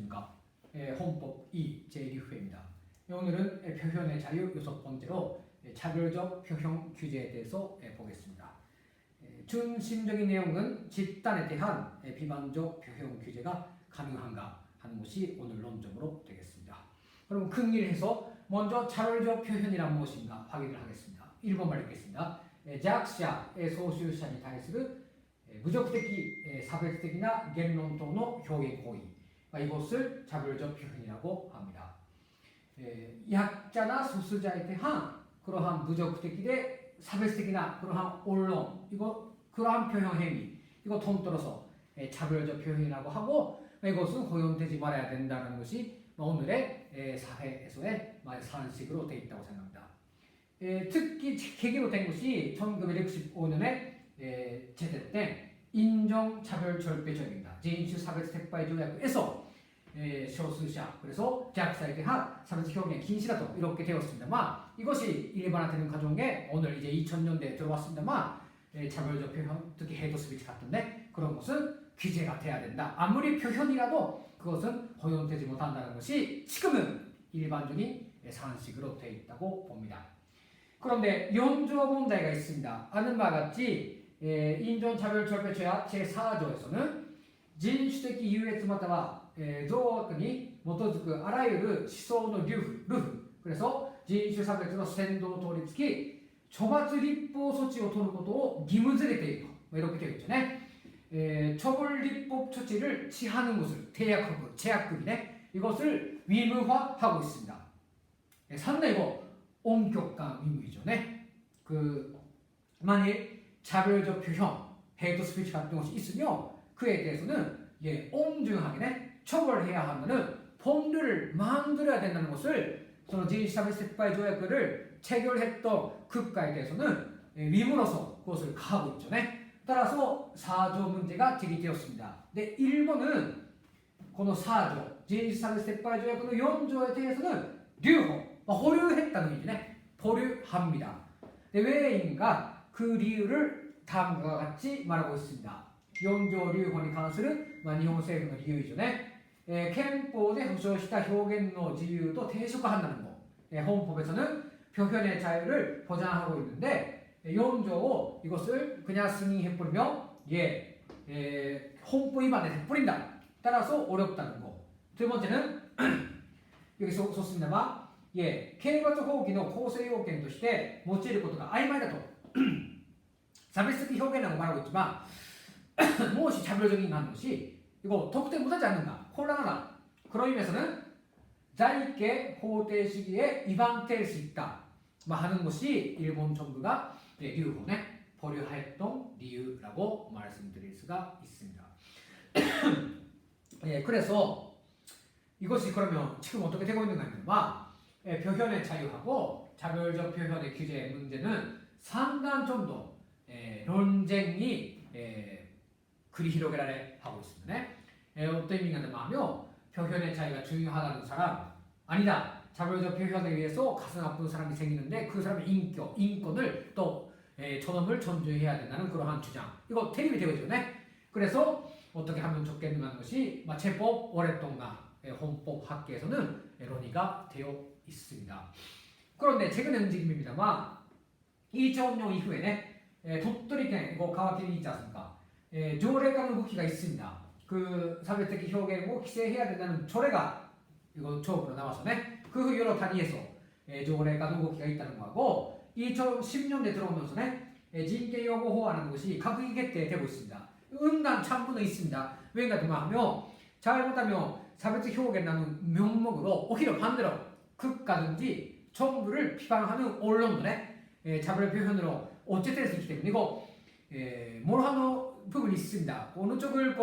안녕하십니까. 헌법 2 제1회입니다. 오늘은 표현의 자유 6번째로 차별적 표현 규제에 대해서 보겠습니다. 중심적인 내용은 집단에 대한 비판적 표현 규제가 가능한가 하는 것이 오늘 논점으로 되겠습니다. 그럼 극리해서 먼저 차별적 표현이란 무엇인가 확인을 하겠습니다. 1번만 읽겠습니다. 작샤의 소수자에対する侮辱的、差別的な言論等の表現行為、 이것을 차별적 표현이라고 합니다. 약자나 소수자에 대한 그러한 무적택이되 사별적이나 그러한 언론, 그러한 표현 행위, 이거 통틀어서 차별적 표현이라고 하고, 이것은 허용되지 말아야 된다는 것이 오늘의 사회에서의 산식으로 되어 있다고 생각합니다. 특히 계기로 된 것이 1965년에 제정된 인종차별절폐조약입니다. 제2種差別撤廃条約에서 소수자, 그래서 작사에 대한差別 표현禁止だと 이렇게 되었습니다만, 이것이 일반화되는 과정에 오늘 이제 2000년대에 들어왔습니다만, 차별적 표현, 특히 헤이트 스피치 같은데 그런 것은 규제가 돼야 된다. 아무리 표현이라도 그것은 허용되지 못한다는 것이 지금은 일반적인 상식으로 되어 있다고 봅니다. 그런데 연조 문제가 있습니다. 아는 바와 같이 인종차별절폐조약 제4조에서는 진주적優越または増悪に基づくあらゆる思想の流布、 그래서人種差別の扇動等につき処罰立法措置を取ることを義務付けていると이렇게 되어 있죠. 처벌립법 조치를 취하는 것을 대약하고 제약급이네, 이것을 의무화하고 있습니다. 상당히 이거 엄격한 의무이죠. 만일 차별적 표현, 헤이트 스피치 같은 것이 있으면 그에 대해서는 엄중하게 처벌해야 한다는 법률을 만들어야 된다는 것을 제2差別撤廃条約를 체결했던 국가에 대해서는 의무로서 그것을 가하고 있죠. 따라서 4조 문제가 제기되었습니다. 네, 1번은 この 4조, 제2差別撤廃条約の 4조에 대해서는保留했다는 얘기죠.保留합니다. 네, 왜인가? 그 이유를 다음과 같이 말하고 있습니다. 4条留保に関する日本政府の理由以上憲法で保障した表現の自由と抵触한다는 거. 헌법에서는 표현의 자유를 보장하고 있는데 4조 이것을 그냥 승인해버리면 헌법 위반에 돼버린다. 따라서 어렵다는 거. 두 번째는 여기 썼습니다만刑罰法規の構成要件として用いることが曖昧だと差別的表現라고 말하고 있지만 무엇이 차별적인 것이 이거特定 못하지 않는가, 혼란하다. 그런 의미에서는 자익계法定 시기에 위반될 수 있다 하는 것이 일본 정부가留保에 보류했던 이유라고 말씀드릴 수가 있습니다. 그래서 이것이 그러면 지금 어떻게 되고 있는가 하면 표현의 자유하고 차별적 표현의 규제 문제는 상당 정도 논쟁이繰り広げられ 하고 있습니다. 어떤 의미가 하면 표현의 자유가 중요하다는 사람, 아니다, 차별적 표현에 의해서 가슴 아픈 사람이 생기는데 그 사람의 인권을 또 존엄을 존중해야 된다는 그러한 주장, 이거 대립이 되어지죠. 그래서 어떻게 하면 좋겠는가 하는 것이 제법 오랫동안 헌법학계에서는 논의가 되어 있습니다. 그런데 최근의 움직임입니다만 2000년 이후에鳥取県 이거 가와키리 있지 않습니까? 조례가動きが 있습니다. 그差別的 表現を 規制해야 된다는 조례가 이거 처음으로 나와서 그 후 여러 단위에서 조례가動きが 있다는 거하고 2010년대 들어오면서人権擁護法案것이閣議決定되고 있습니다. 응당 참분은 있습니다. 왜인가 하면 잘못하면差別 表現라는 명목으로 오히려 반대로 국가든지 정부를 비판하는 언론들의 차별 표현으로 어쨌든 수 있기 때문에 이거 뭘 하는 부분이 있습니다. 어느 쪽을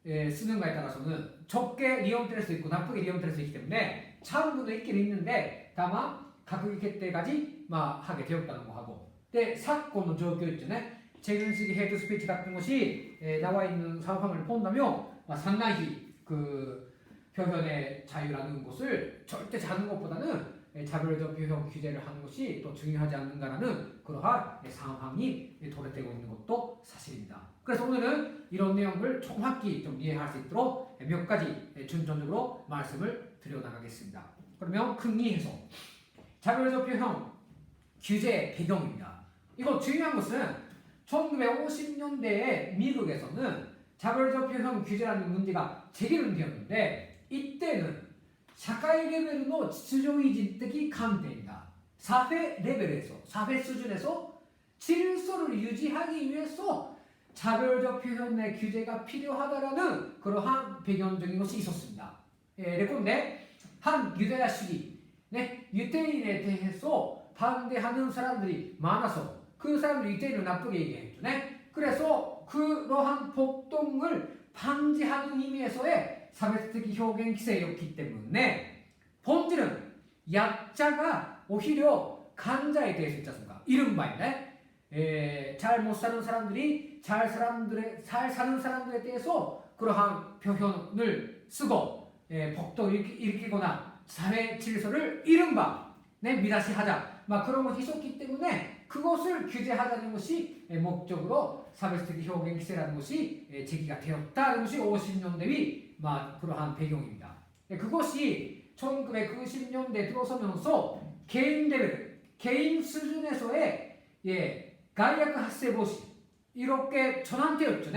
쓰는가에 따라서는 좋게 이용될 수 있고 나쁘게 이용될 수 있기 때문에 차원도 있긴 있는데 다만閣議決定까지 하게 되었다는 거 하고, 근데 사건의状況 있잖아요. 최근 시기 헤이트 스피치 같은 것이 나와 있는 상황을 본다면 상당히 그 표현의 자유라는 것을 절대 자는 것보다는 차별적 표현 규제를 하는 것이 또 중요하지 않는가라는 그러한 상황이 도래되고 있는 것도 사실입니다. 그래서 오늘은 이런 내용을 정확히 좀 이해할 수 있도록 몇 가지 중점적으로 말씀을 드려나가겠습니다. 그러면 극리 해석. 차별적 표현 규제 배경입니다. 이거 중요한 것은 1950년대에 미국에서는 차별적 표현 규제라는 문제가 제기는 되었는데 이때는 사회 레벨의秩序維持的観点다 사회 레벨에서, 사회 수준에서 질서를 유지하기 위해서 차별적 표현의 규제가 필요하다라는 그러한 배경적인 것이 있었습니다. 예컨대 한 유대야 시기, 유대인에 대해서 반대하는 사람들이 많아서 그 사람들이 유대인을 나쁘게 얘기했죠. 그래서 그러한 폭동을 방지하는 의미에서의 사회적 표현規制였기 때문에 본질은 약자가 오히려 강자에 대해서 있지 않습니까? 이른바 잘 못 사는 사람들이 잘 사는 사람들에 대해서 그러한 표현을 쓰고 폭동을 일으키거나 사회 질서를 이른바 미다시하자 그런 것이 있었기 때문에 그것을 규제하자는 것이 목적으로 사회적 표현規制라는 것이 제기가 되었다는 것이 50년대의 그러한 배경입니다. 그것이 1990년대 들어서면서 개인 레벨, 개인 수준에서의 가이약発生 防止 이렇게 전환되었죠.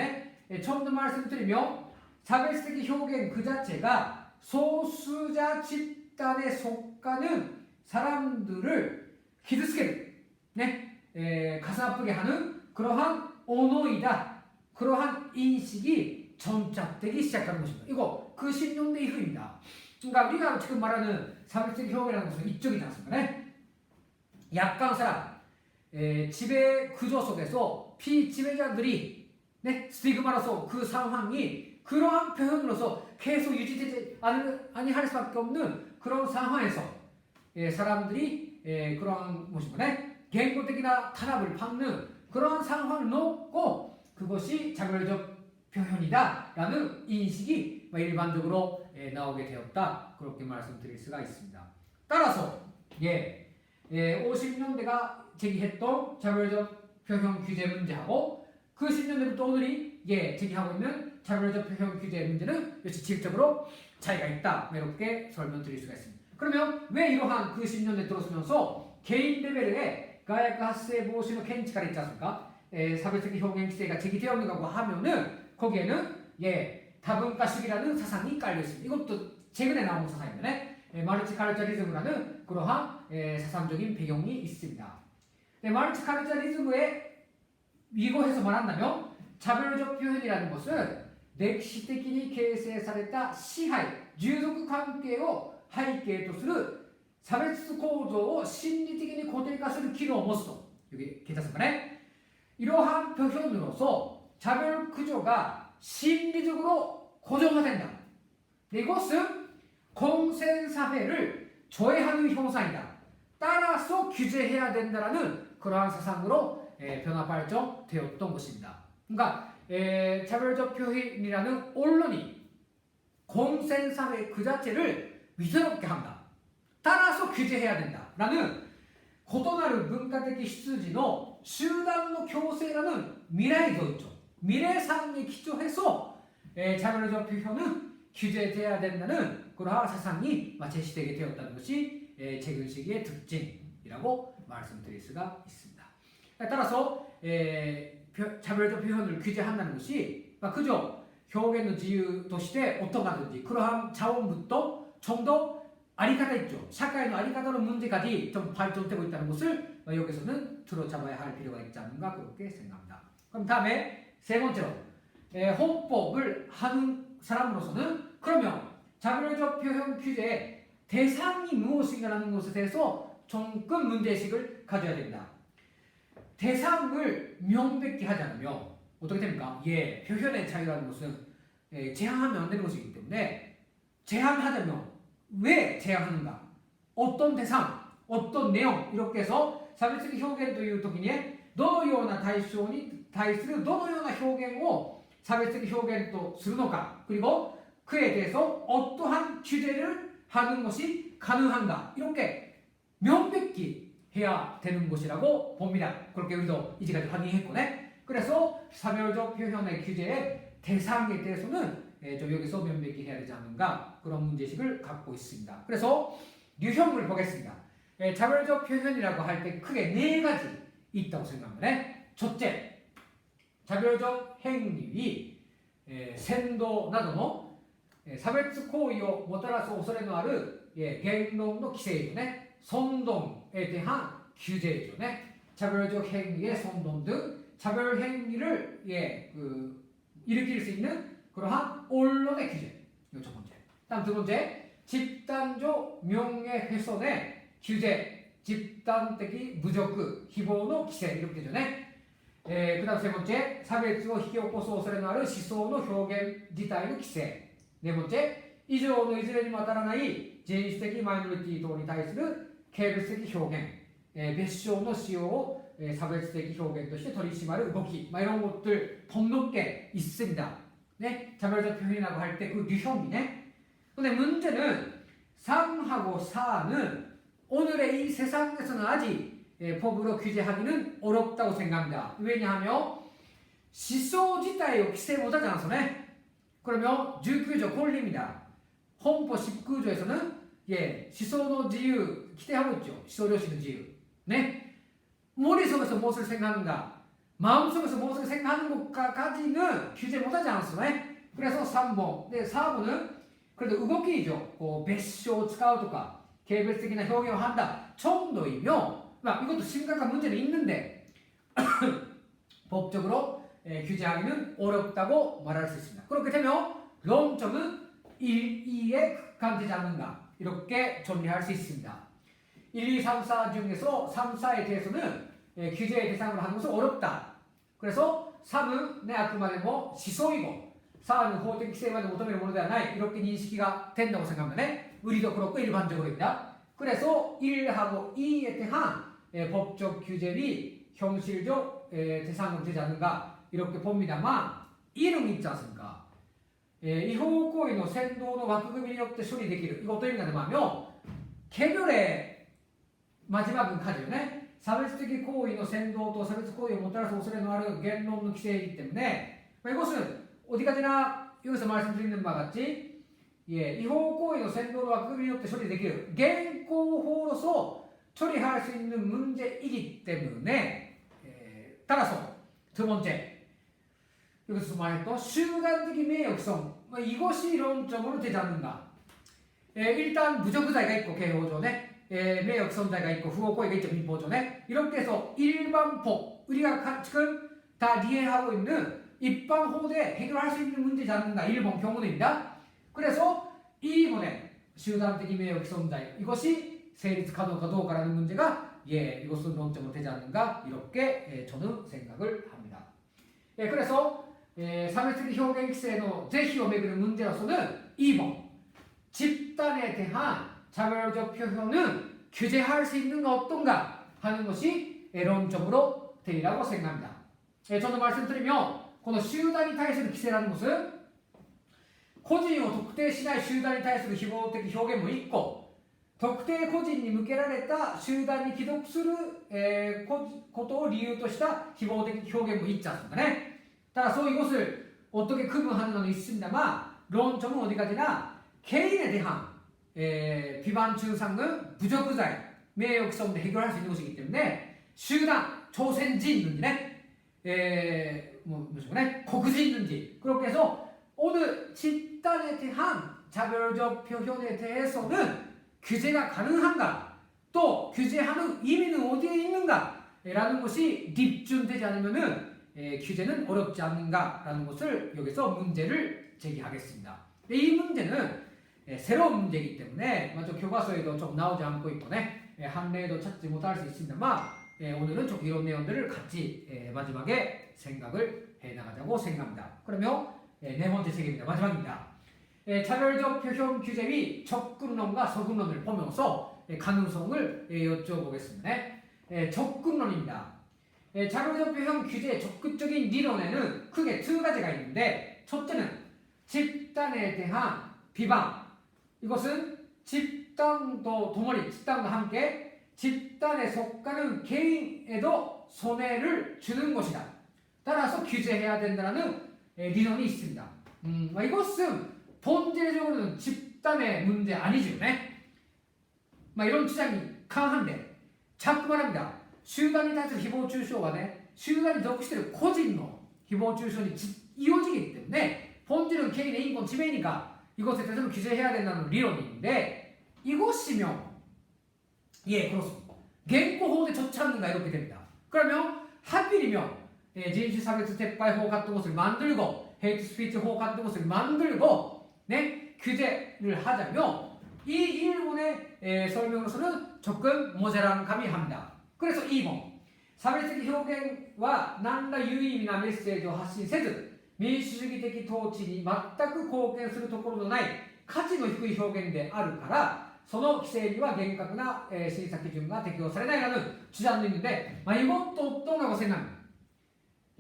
처음부터 말씀드리면 사회적 표현 그 자체가 소수자 집단에 속하는 사람들을 기득스케를 가슴 아프게 하는 그러한 언어이다. 그러한 인식이 정착되기 시작하는 것입니다. 이거 그 10년대 이후입니다. 그러니까 우리가 지금 말하는 사회적 표현이라는 것은 이쪽이지 않습니까? 약간 사람, 지배 구조 속에서 피지배자들이 스티그마로서 그 상황이 그러한 표현으로서 계속 유지되지 아니할 수밖에 없는 그런 상황에서 사람들이 그러한言語的な 탄압을 받는 그러한 상황을 놓고 그것이 차별적 표현이다 라는 인식이 일반적으로 나오게 되었다 그렇게 말씀드릴 수가 있습니다. 따라서 50년대가 제기했던 차별적 표현 규제 문제하고 그 10년대부터 오늘이 제기하고 있는 차별적 표현 규제 문제는 역시 질적으로 차이가 있다 이렇게 설명드릴 수가 있습니다. 그러면 왜 이러한 그 10년대 들어서면서 개인 레벨의 가해약発生 防止の見地から있지 않습니까? 사회적 표현規制가 제기되었는가 하면은 거기에는 다분가식이라는 사상이 깔려 있습니다. 이것도 최근에 나온 사상인데 마르치칼처리즘이라는 그러한 사상적인 배경이 있습니다. 마르치칼처리즘에 이거해서 말한다면 차별적 표현이라는 것은 歴史的に形成された支配、従属関係を背景とする差別構造を心理的に固定化する機能を持つと 여기 괜찮습니까? 이러한 표현으로서 차별 구조가 심리적으로 고정화된다. 이것은 공생 사회를 조회하는 형상이다. 따라서 규제해야 된다라는 그러한 사상으로 변화 발전되었던 것입니다. 그러니까 차별적 표현이라는 언론이 공생 사회 그 자체를 위태롭게 한다. 따라서 규제해야 된다라는 異なる文化的出自の集団の強制라는 미래의도있죠. 미래상에 기초해서 차별적 표현은 규제돼야 된다는 그러한 사상이 제시되게 되었다는 것이 최근 시기의 특징이라고 말씀드릴 수가 있습니다. 따라서 차별적 표현을 규제한다는 것이 그저 표현의 자유として 어떤 가든지 그러한 자원부터 좀 더 아리가타 있죠. 사회의 아리가타의 문제까지 좀 발전되고 있다는 것을 여기서는 들어잡아야 할 필요가 있지 않는가 그렇게 생각합니다. 그럼 다음에 세 번째로 헌법을 하는 사람으로서는 그러면 차별적 표현 규제의 대상이 무엇인가라는 것에 대해서 조금 문제의식을 가져야 됩니다. 대상을 명백히 하지 않으면 어떻게 됩니까? 표현의 자유라는 것은 제한하면 안 되는 것이기 때문에 제한하자면 왜 제한하는가? 어떤 대상, 어떤 내용 이렇게 해서差別的表現という時にどのような対象に対するどのような表現を差別的表現とするのか그리고 그에 대해서 어떠한 규제를 하는 것이 가능한가 이렇게 명백히 해야 되는 것이라고 봅니다. 그렇게 우리도 이제까지 확인했고 그래서 차별적 표현의 규제의 대상에 대해서는 좀 여기서 면밀히 해야 되지 않는가 그런 문제식을 갖고 있습니다. 그래서 유형을 보겠습니다. 차별적 표현이라고 할 때 크게 네 가지 있다고 생각합니다. 첫째, 차별적 행위, 센도 などの差別行為をもたらす恐れのある言論の規制선동에 대한 규제죠. 차별적 행위의 선동 등 차별 행위를 일으킬 수 있는 그러한 언론의 규제. 이거 첫 번째. 다음 두 번째, 집단적 명예훼손의 규제, 집단적인 무조건, 희보의規制 이렇게 되죠. 그 다음 세 번째, 차별을引き起こす恐れのある思想の表現自体の規制。네 번째, 以上のいずれにも当たらない人種的マイノリティ等に対する軽蔑的表現、別称の使用を差別的表現として取り締まる動き、이런 것들 폭넓게 있습니다. 네, 차별적 표현이라고 할 때 그 유형이네. 근데 문제는 3하고 4는 오늘의 이 세상에서는 아직 법으로 규제하기는 어렵다고 생각합니다. 왜냐하면思想自体を規制못하지 않았어요. 그러면 19조 권리입니다. 헌법 19조에서는思想の自由 기대하고 있죠.思想良心の 自由. 네? 머릿속에서 무엇을 생각하는가, 마음속에서 무엇을 생각하는 것까지는 규제 못하지 않았어요. 그래서 3번, 4번은 그래도動き이죠. 別称を使うとか軽蔑的な表現を한다 정도이며, 이것도 심각한 문제는 있는데 법적으로 규제하기는 어렵다고 말할 수 있습니다. 그렇게 되면 론점은 1, 2에 극한되지 않는가 이렇게 정리할 수 있습니다. 1, 2, 3, 4 중에서 3, 4에 대해서는 규제의 대상으로 하는 것은 어렵다. 그래서 3은 아쿠마데 시소이고 4는法的規制まで求めるものではない 이렇게 인식이 된다고 생각합니다. 우리도 그렇고 일반적으로입니다. 그래서 1하고 2에 대한 법적 규제비 현실적 대상으로 되지 않는가 이렇게 봅니다만 1은 있지 않습니까? 違法行為の扇動の枠組みによって処理できる 이거 어떤 의미가 되냐면 개별의 마지막은 가죠.差別的行為の扇動と差別行為をもたらす恐れのある言論の規制이기 때문에 이것은 어디까지나 여기서 말씀드리는 바와 같이違法行為の扇動の枠組みによって処理できる現行法로서 처리할 수 있는 문제이기 때문에 따라서 두 번째 여기서 말했던 수단적인 명예훼손 이것이 이론적으로 되지 않는가. 일단 무조건자가 있고 개호전에 명예훼손자가 있고 후호고의가 있죠. 민보전에 이렇게 해서 일반법 우리가 지금 다 이해하고 있는 입방호대 해결할 수 있는 문제지 않는가. 1번 경우입니다. 그래서 이번에 수단적인 명예훼손자 이것이成立 可能かどうか라는 문제가 이것은 논점으로 되지 않는가 이렇게 저는 생각을 합니다. 그래서差別的 表現規制の是非をめぐる 문제로서는 2번 집단에 대한 차별적 표현은 규제할 수 있는 거 어떤가 하는 것이論점으로 되리라고 생각합니다. 저는 말씀드리면 この集団に対する規制라는 것은 個人を特定しない集団に対する誹謗的表現も1個特定個人に向けられた集団に帰属することを理由とした誹謗的表現も있지 않습니까? 따라서 이것을 어떻게区分하는 건 있습니다만 론점은 어디까지나 개인에 대한 비반 증상은 부적의자의 명예훼손을 해결할 수 있는 것이기 때문에集団, 조센지인지 거구지인지 그렇게 해서 어느 집단에 대한 차별적 표현에 대해서는 규제가 가능한가 또 규제하는 의미는 어디에 있는가 라는 것이 입증되지 않으면은 규제는 어렵지 않는가라는 것을 여기서 문제를 제기하겠습니다. 이 문제는 새로운 문제이기 때문에 먼저 교과서에도 좀 나오지 않고 있거나 한례에도 찾지 못할 수 있습니다만 오늘은 좀 이런 내용들을 같이 마지막에 생각을 해나가자고 생각합니다. 그러면 네 번째 책입니다. 마지막입니다. 차별적 표현 규제 및 접근론과 서근론을 보면서 가능성을 여쭤보겠습니다. 접근론입니다. 차별적 표현 규제의 적극적인理論에는 크게 두 가지가 있는데 첫째는 집단에 대한 비방 이것은 집단도 도머리 집단과 함께 집단에 속하는 개인에도 손해를 주는 것이다. 따라서 규제해야 된다는理論이 있습니다. 이것은 본질적으로는 집단의 문제 아니죠. 네? 이런 주장이 강한데 자꾸 말합니다. 集団に対する誹謗中傷はね、集団に属している個人の誹謗中傷に이어지기 때문에 본질은 개인의 인권 침해니까 이것에 대해서는 규제해야 된다는理論인데 이것이면 그렇습니다. 현행법에 좋지 않는가 이렇게 됩니다. 그러면 하필이면人種差別 撤廃法 같은 것을 만들고 헤이트 스피치法 같은 것을 만들고 규제를 하자면 이 일본의 설명으로서는 조금 모자란 감이 합니다. 그래서 2번 差別的表現は何ら有意味なメッセージを発信せず民主主義的統治に全く貢献するところのない価値の低い表現であるからその規制には厳格な審査基準が適用されない라는 주장도 있는데 이것도 어떤가 생각합니다.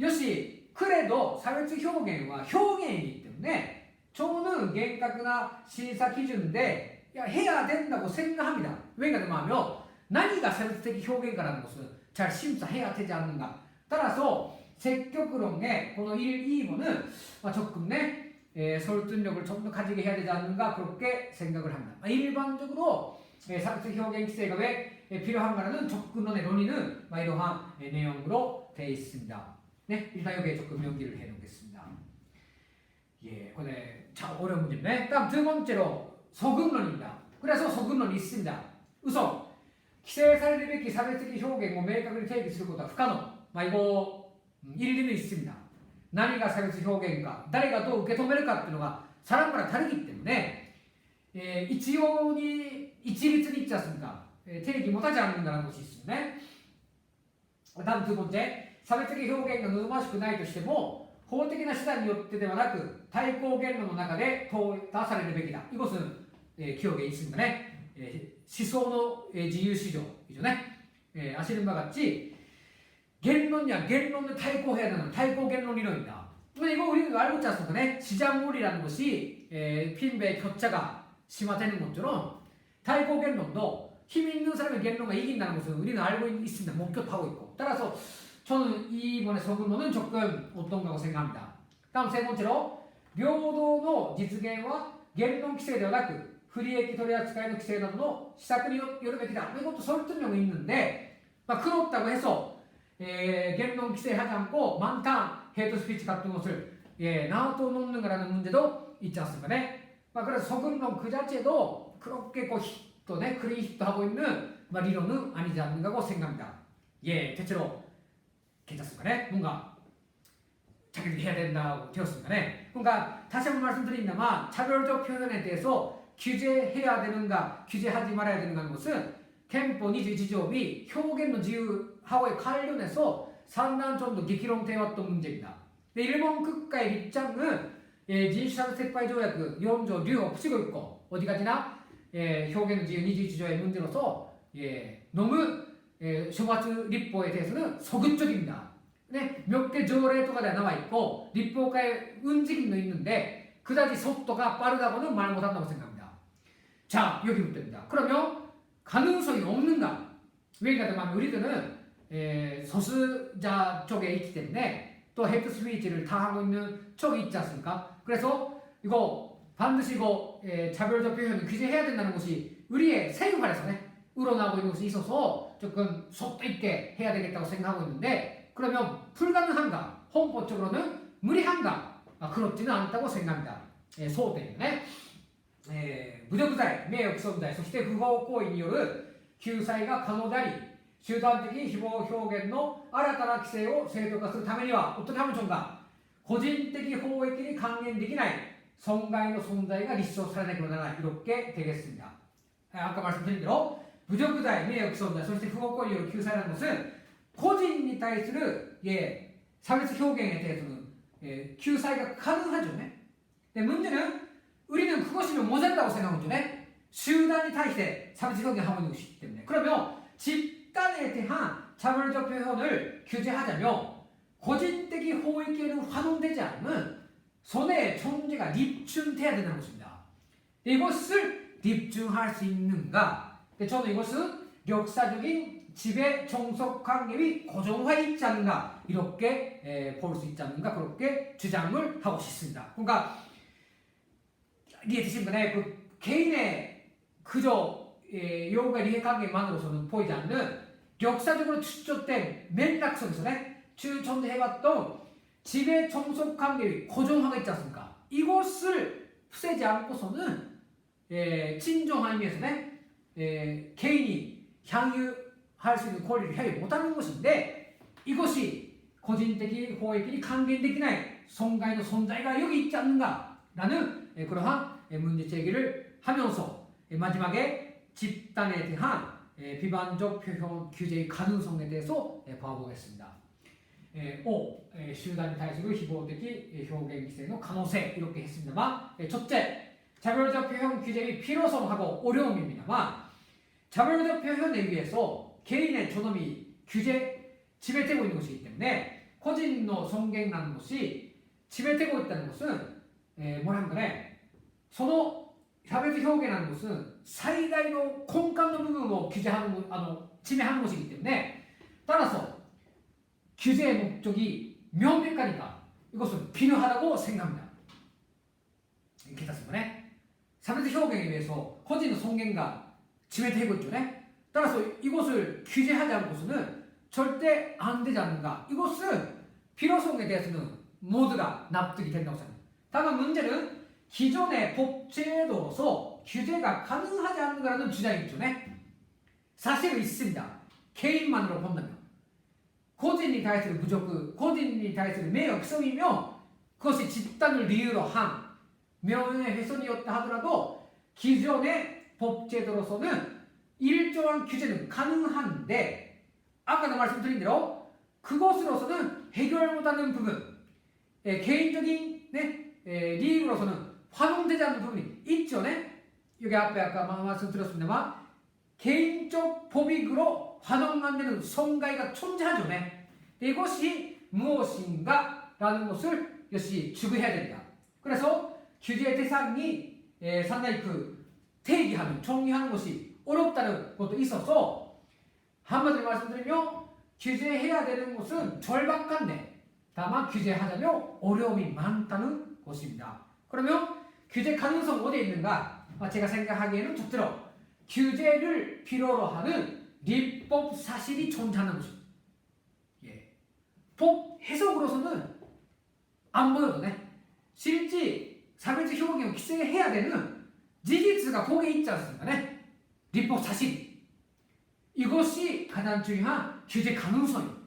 역시 그래도差別 表現は表現이기 때문에 저는厳格な審査基準で해야 된다고 생각합니다. 왜냐하면何が差別的表現か라는 것은 잘 심사해야 되지 않는가. 따라서積極論의 この 1, 2번은 조금 설득력을 좀 더 가지게 해야 되지 않는가 그렇게 생각을 합니다. 일반적으로 사회적 표현規制가 왜 필요한가라는 접근론의 논의는 이러한 내용으로 되어 있습니다. 일단 여기에 조금 연기를 해 놓겠습니다. 참 어려운 문제인데 다음 두 번째로 소극론입니다. 그래서 소극론이 있습니다. 우선 規制されるべき差別的表現を明確に定義することは不可能。이거 일리는 있습니다. 何が差別表現か、誰がどう受け止めるかっていうのが사람마다 다르기 때문에一様に一律に言っちゃうんか定義못하지 않는다는 것이 있습니다. 다음 두 번째, 差別的表現が望ましくないとしても法的な手段によってではなく対抗言論の中で出されるべきだ. 이것은 기억에 있습니다. 思想の自由市場이죠. 아시는 바와 같이言論야言論을対抗해야 되는対抗 言論 理論입니다. 이거 우리는 알고 있지 않습니까? 시장물이라는 것이 핀배의 격차가 심화되는 것처럼対抗 言論도 힘 있는 사람의言論가 이긴다는 것은 우리는 알고 있습니다. 목격하고 있고. 따라서 저는 이번에 소극론은 조금 어떤가고 생각합니다. 다음 세 번째로 平等の実現は言論規制ではなく不利益取り扱いの規制などの施策によるべきだ. 이것도 설득력이 있는데 그렇다고 해서言論 規制하지 않고 많다 헤이트 스피치 같은 것을 놔둬놓는가라는 문제도 있지 않습니까? 그래서 소극론 그 자체도 그렇게 그린 히트하고 있는理論은 아니지 않는가고 생각합니다. 대체로 괜찮습니까? 뭔가 자기들이 해야 된다고 되었습니다. 그러니까 다시 한번 말씀드립니다만 차별적 표현에 대해서 규제해야 되는가 규제하지 말아야 되는가 하는 것은 憲法21条이表現の自由하고에 관련해서 상당 정도激論되었던 문제입니다. 일본 국가의 입장은 진실사회撤廃条約 4조 6을 없애고 있고 어디까지나 표현의自由 21조의 문제로서 너무 쇼마츠立法에 대해서는 소극적입니다. 몇 개 조례가 나와 있고立法가의 움직임도 있는데 그다지 속도가 빠르다고는 말 못한다고 생각합니다. 자, 여기부터입니다. 그러면 가능성이 없는가? 왜냐하면 우리들은 소수자 쪽에 있기 때문에 또 헤이트 스피치를 다 하고 있는 쪽이 있지 않습니까? 그래서 이거 반드시 차별적 표현을 규제해야 된다는 것이 우리의 생활에서 우러나오고 있는 것이 있어서 조금 속도 있게 해야 되겠다고 생각하고 있는데 그러면 불가능한가? 헌법적으로는 무리한가? 그렇지는 않다고 생각합니다. 争点ね。侮辱罪、名誉毀損罪、そして不法行為による救済が可能であり、集団的誹謗表現の新たな規制を制度化するためには어떻게 하면 좋은가? 個人的法益に還元できない損害の存在が立証されなければならない. 이렇게 되겠습니다. 아까 말씀드린 대로侮辱罪、名誉毀損罪、そして不法行為による救済라는 것은 個人に対する差別表現에 대해서는救済가 가능하죠. 문제는 우리는 그것이면 모자라다고 생각하죠.集団に対して差別表現を하고 있는 것이기 때문에. 그러면 집단에 대한 차별적 표현을 규제하자면個人的法益에는 환원되지 않으면 손해의 존재가 입증돼야 된다는 것입니다. 이것을 입증할 수 있는가? 저는 이것은 역사적인 지배 종속 관계의 고정화에 있지 않는가 이렇게 볼 수 있지 않는가 그렇게 주장을 하고 싶습니다. 그러니까 이해되신 거네. 그 개인의 그저 요구가 이해관계만으로서는 보이지 않는 역사적으로 추적된 맥락 속에서는 존재해왔던 지배 종속 관계의 고정화가 있지 않습니까? 이것을 풀지 않고서는 진정한 의미에서는 개인이 향유할 수 있는 권리를 향유 못하는 것인데 이것이個人的 法益に 還元できない損害の存在が 여기 있지 않는가라는 그러한 문제 제기를 하면서 마지막에 집단에 대한 비판적 표현 규제의 가능성에 대해서 봐보겠습니다. 5. 集団に対する誹謗的表現規制の可能性 이렇게 했습니다만 첫째, 차별적 표현 규제의 필요성하고 어려움입니다만 차별적 표현에 의해서 개인의 존엄이 지배되고 있는 것이기 때문에 個人の尊厳라는 것이 지배되고 있다는 것은 뭐라는 거네. その差別表現라는 것은最大の根幹の部分を침해하는 것이기 때문에 따라서 규제의 목적이 명백하니까 이것은 필요하다고 생각합니다. 이렇게 땄습니다.差別 表現에 의해서 個人の尊厳が 지배되고 있죠. 따라서 이것을 규제하지 않고서는 절대 안 되지 않는가. 이것은 필요성에 대해서는 모두가 납득이 된다고 생각합니다. 다만 문제는 기존의 법제도로서 규제가 가능하지 않는가라는 주장이 있죠. 사실은 있습니다. 개인만으로 본다면 個人に対する侮辱、個人に対する名誉毀損이며 그것이 집단을 이유로 한 명예훼손이었다 하더라도 기존의 법제도로서는 일정한 규제는 가능한데 아까도 말씀드린 대로 그것으로서는 해결 못하는 부분, 개인적인 리익으로서는 활용되지 않는 부분이 있죠. 여기 앞에 아까 말씀드렸습니다만 개인적 법익으로 활용 안 되는損害가 존재하죠. 이것이 무엇인가 라는 것을 역시 주의해야 됩니다. 그래서 규제의 대상이 상당히 대기하는, 정리하는 것이 어렵다는 것도 있어서 한마디로 말씀드리면 규제해야 되는 것은 절박한데 다만 규제하자면 어려움이 많다는 것입니다. 그러면 규제 가능성 어디에 있는가? 제가 생각하기에는 첫째로 규제를 필요로 하는立法 사실이 존재하는 것입니다. 법 해석으로서는 안 보여도 실제差別 表現を 規制해야 되는 事実が 거기에 있지 않습니까? 立法 사실. 이것이 가장 중요한 규제 가능성입니다.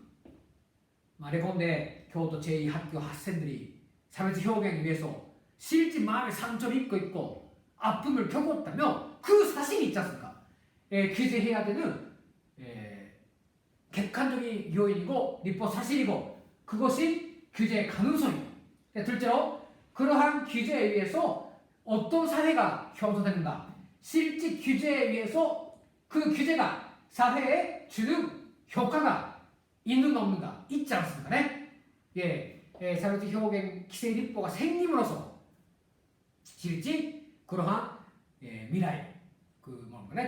예컨대 교도 제2학교 학생들이 差別 表現에 의해서 실제 마음에 상처를 입고 있고 아픔을 겪었다면 그 사실이 있지 않습니까? 규제해야 되는 객관적인 요인이고立法 사실이고 그것이 규제의 가능성입니다. 둘째로 그러한 규제에 의해서 어떤 사회가 형성되는가? 실제 규제에 의해서 그 규제가 사회에 주는 효과가 있는가 없는가? 있지 않습니까?差別 表現 規制 立法가 생김으로써 실제 그러한 미래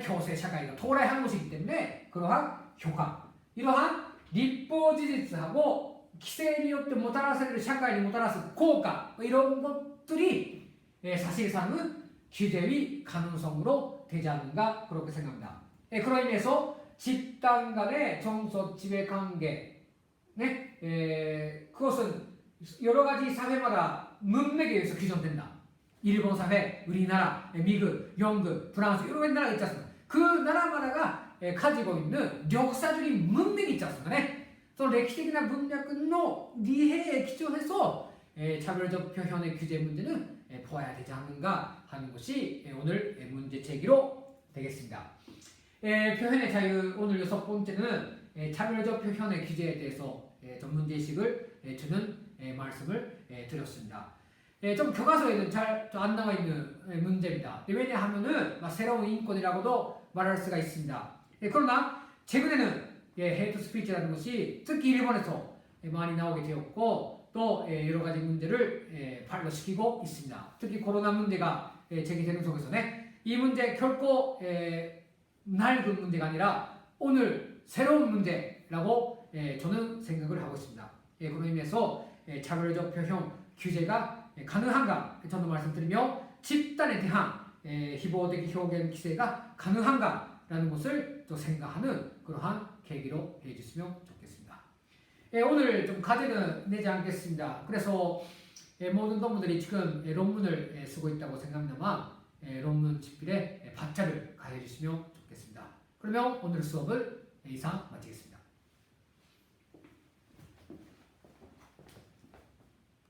強制社会が到来하는 것이기 때문에 그러한 효과 이러한 立法 事実하고 規制によってもたらされる社会にもたらす効果 이런 것들이 사실상은 규제의 가능성으로 되지 않는가 그렇게 생각합니다. 그런 의미에서 집단 간의 정서 지배 관계 그것은 여러 가지 사회마다 문맥에 의해서 규정된다. 일본 사회, 우리나라, 미국, 영국, 프랑스 여러 나라가 있지 않습니까? 그 나라마다가 가지고 있는 역사적인 문맥이 있지 않습니까? 또歴史的な 문맥의 이해에 기초해서 차별적 표현의 규제 문제는 보아야 되지 않는가 하는 것이 오늘 문제 제기로 되겠습니다. 표현의 자유 오늘 6번째는 차별적 표현의 규제에 대해서 전문 지식을 주는 말씀을 드렸습니다. 좀 교과서에는 잘 안 나와 있는 문제입니다. 왜냐하면은 새로운 인권이라고도 말할 수가 있습니다. 그러나 최근에는 헤이트 스피치라는 것이 특히 일본에서 많이 나오게 되었고 또 여러 가지 문제를 발표시키고 있습니다. 특히 코로나 문제가 제기되는 속에서는 이 문제 결코 낡은 문제가 아니라 오늘 새로운 문제라고 저는 생각을 하고 있습니다. 그런 의미에서 차별적 표현 규제가 가능한가 저는 말씀드리며 집단에 대한 희보되기 표현規制가 가능한가라는 것을 또 생각하는 그러한 계기로 해주시면 좋겠습니다. 오늘 좀 과제는 내지 않겠습니다. 그래서 모든 동무들이 지금 논문을 쓰고 있다고 생각합니다만 논문 집필에 박차를 가해주시면 좋겠습니다. 그러면 오늘 수업을 이상 마치겠습니다.